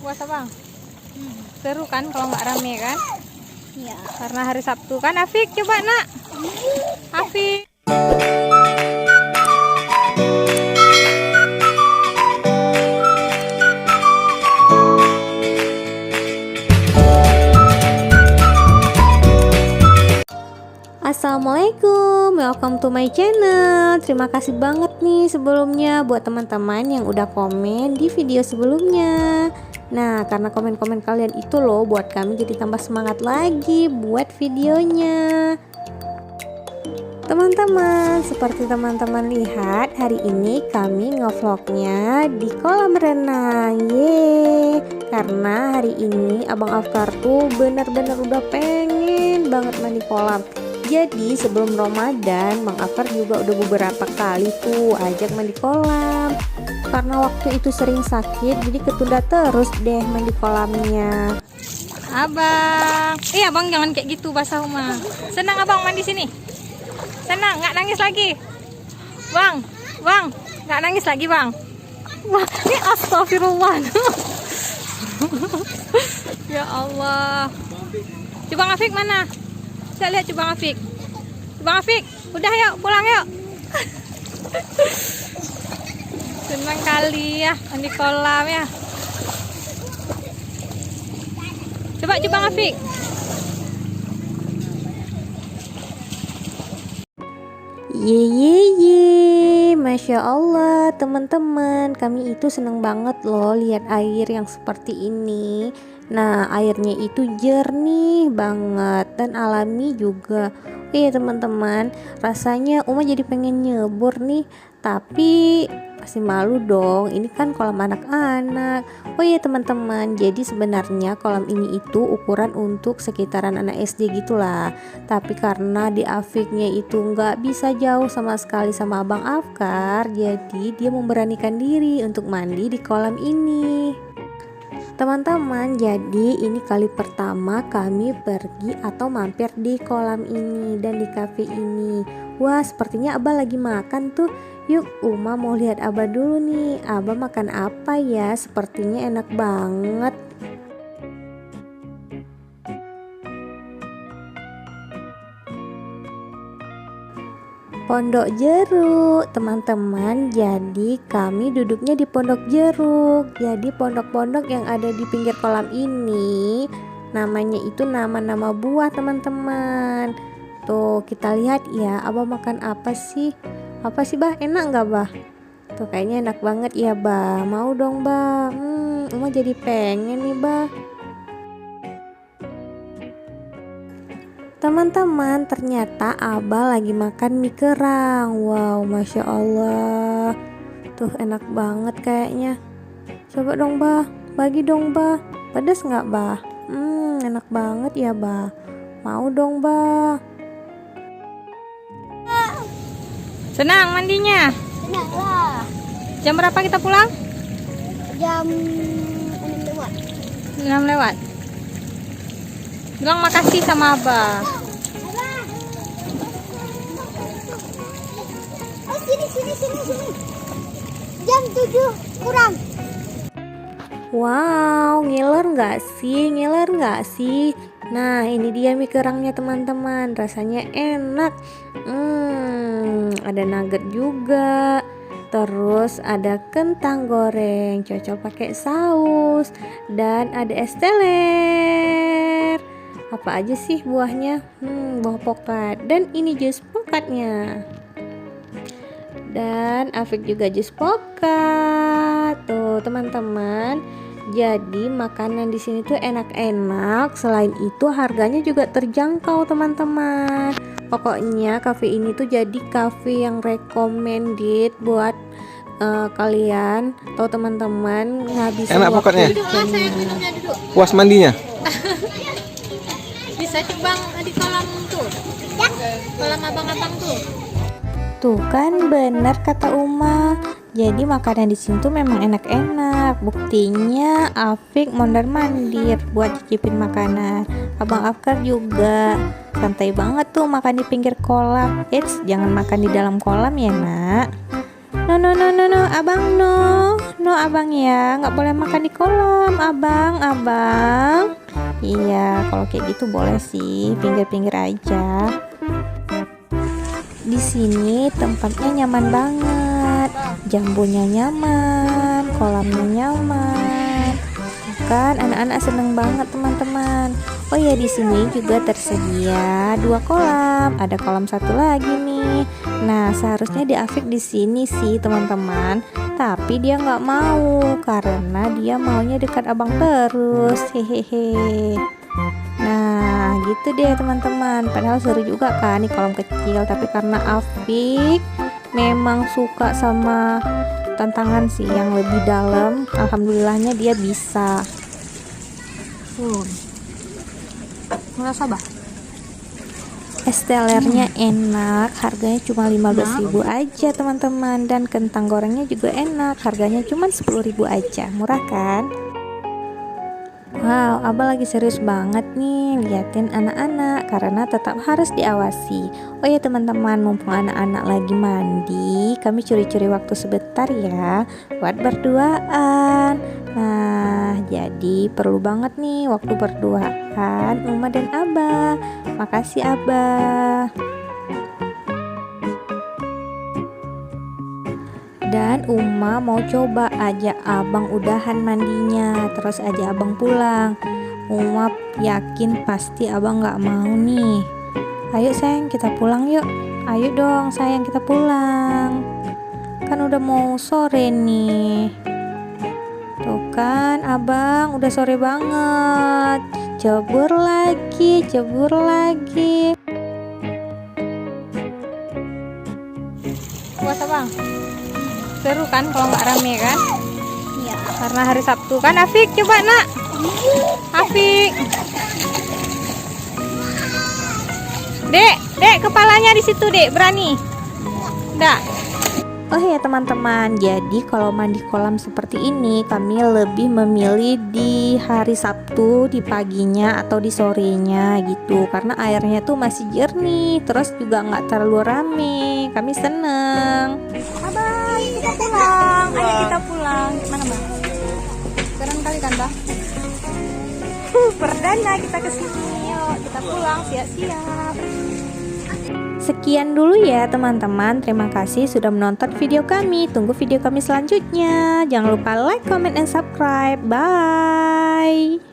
Puasa bang? Seru kan kalau nggak rame kan? Iya. Karena hari Sabtu kan. Afik coba nak. Afik. Assalamualaikum, welcome to my channel. Terima kasih banget nih sebelumnya buat teman-teman yang udah komen di video sebelumnya. Nah, karena komen-komen kalian itu loh buat kami jadi tambah semangat lagi buat videonya. Teman-teman, seperti teman-teman lihat, hari ini kami ngevlognya di kolam renang. Yeay, karena hari ini Abang Afkar tuh bener-bener udah pengen banget mandi kolam. Jadi sebelum Ramadan, Bang Afkar juga udah beberapa kali tuh ajak mandi kolam. Karena waktu itu sering sakit, jadi ketunda terus deh mandi kolamnya. Abang, abang jangan kayak gitu basah Uma. Senang abang mandi sini. Senang, nggak nangis lagi. Bang, nggak nangis lagi bang. Wah, ini astagfirullah. Ya Allah. Coba Afik mana? Saya lihat coba Afik. Coba Afik, udah yuk pulang yuk. Senang kali ya mandi kolam ya. Coba Afik. Ye, Masya Allah teman-teman, kami itu seneng banget loh lihat air yang seperti ini. Nah, airnya itu jernih banget dan alami juga. Iya teman-teman, rasanya Uma jadi pengen nyebur nih, tapi pasti malu dong, ini kan kolam anak-anak. Oh iya teman-teman, jadi sebenarnya kolam ini itu ukuran untuk sekitaran anak SD gitulah. Tapi karena di Afiknya itu nggak bisa jauh sama sekali sama Abang Afkar, jadi dia memberanikan diri untuk mandi di kolam ini. Teman-teman, jadi ini kali pertama kami pergi atau mampir di kolam ini dan di cafe ini. Wah, sepertinya Abah lagi makan tuh. Yuk, Uma mau lihat Abah dulu nih. Abah makan apa ya? Sepertinya enak banget. Pondok jeruk teman-teman, jadi kami duduknya di pondok jeruk. Jadi pondok-pondok yang ada di pinggir kolam ini namanya itu nama-nama buah teman-teman. Tuh kita lihat ya, Abah makan apa sih bah, enak nggak bah? Tuh kayaknya enak banget ya bah, mau dong bah. Uma jadi pengen nih bah. Teman-teman, ternyata Abah lagi makan mie kerang. Wow, Masya Allah. Tuh enak banget kayaknya. Coba dong bah, bagi dong bah. Pedas nggak bah? Enak banget ya bah. Mau dong bah. Senang mandinya? Senang lah. Jam berapa kita pulang? Jam 6 lewat. 6 lewat. Bilang makasih sama Abah. Oh, sini. Jam 7 kurang. Wow, ngiler nggak sih? Nah, ini dia mie kerangnya teman-teman. Rasanya enak. Ada nugget juga. Terus ada kentang goreng, cocol pakai saus, dan ada es teler. Apa aja sih buahnya? Buah pokat. Dan ini jus pokatnya. Dan Afik juga jus pokat. Tuh teman-teman. Jadi makanan di sini tuh enak-enak. Selain itu harganya juga terjangkau teman-teman. Pokoknya cafe ini tuh jadi cafe yang recommended buat kalian atau teman-teman ngabisin enak waktu. pokoknya. Puas mandinya. Bisa coba di kolam tuh. Kolam abang-abang tuh. Tuh kan bener kata Uma. Jadi makanan di sini tuh memang enak-enak. Buktinya Afik mondar-mandir buat cicipin makanan. Abang Afkar juga santai banget tuh makan di pinggir kolam. Jangan makan di dalam kolam ya nak. No, abang no abang ya, nggak boleh makan di kolam, abang. Iya, kalau kayak gitu boleh sih, pinggir-pinggir aja. Di sini tempatnya nyaman banget, jambunya nyaman, kolamnya nyaman. Kan anak-anak seneng banget teman-teman. Oh ya, di sini juga tersedia 2 kolam, ada kolam satu lagi nih. Nah, seharusnya di Afik di sini sih teman-teman, tapi dia nggak mau karena dia maunya dekat abang terus. Hehehe. Nah, gitu deh teman-teman. Padahal seru juga kan di kolam kecil, tapi karena Afik memang suka sama tantangan sih yang lebih dalam, alhamdulillahnya dia bisa. Merasa bah. Es telernya enak, harganya cuma 15.000 aja teman-teman, dan kentang gorengnya juga enak, harganya cuma 10.000 aja, murah kan? Wow, abah lagi serius banget nih liatin anak-anak karena tetap harus diawasi. Oh ya teman-teman, mumpung anak-anak lagi mandi, kami curi-curi waktu sebentar ya buat berduaan. Nah, jadi perlu banget nih waktu berduaan Uma dan Abah. Makasih Abah. Dan Uma mau coba ajak abang udahan mandinya, terus ajak abang pulang. Uma yakin pasti abang gak mau nih. Ayo sayang, kita pulang yuk. Ayo dong sayang, kita pulang. Kan udah mau sore nih. Tuh kan abang, udah sore banget. Jebur lagi. Puas abang? Seru kan kalau nggak rame kan? Iya. Karena hari Sabtu kan. Afik, coba nak. Afik. Dek, kepalanya di situ dek, berani? Nggak. Oh ya teman-teman, jadi kalau mandi kolam seperti ini kami lebih memilih di hari Sabtu, di paginya atau di sorenya gitu, karena airnya tuh masih jernih, terus juga nggak terlalu rame. Kami seneng. Abang, kita pulang. Ayo kita pulang. Mana bang? Keren kali kan bang? Perdana kita kesini. Yuk kita pulang, siap-siap. Sekian dulu ya teman-teman, terima kasih sudah menonton video kami. Tunggu video kami selanjutnya. Jangan lupa like, comment, and subscribe. Bye.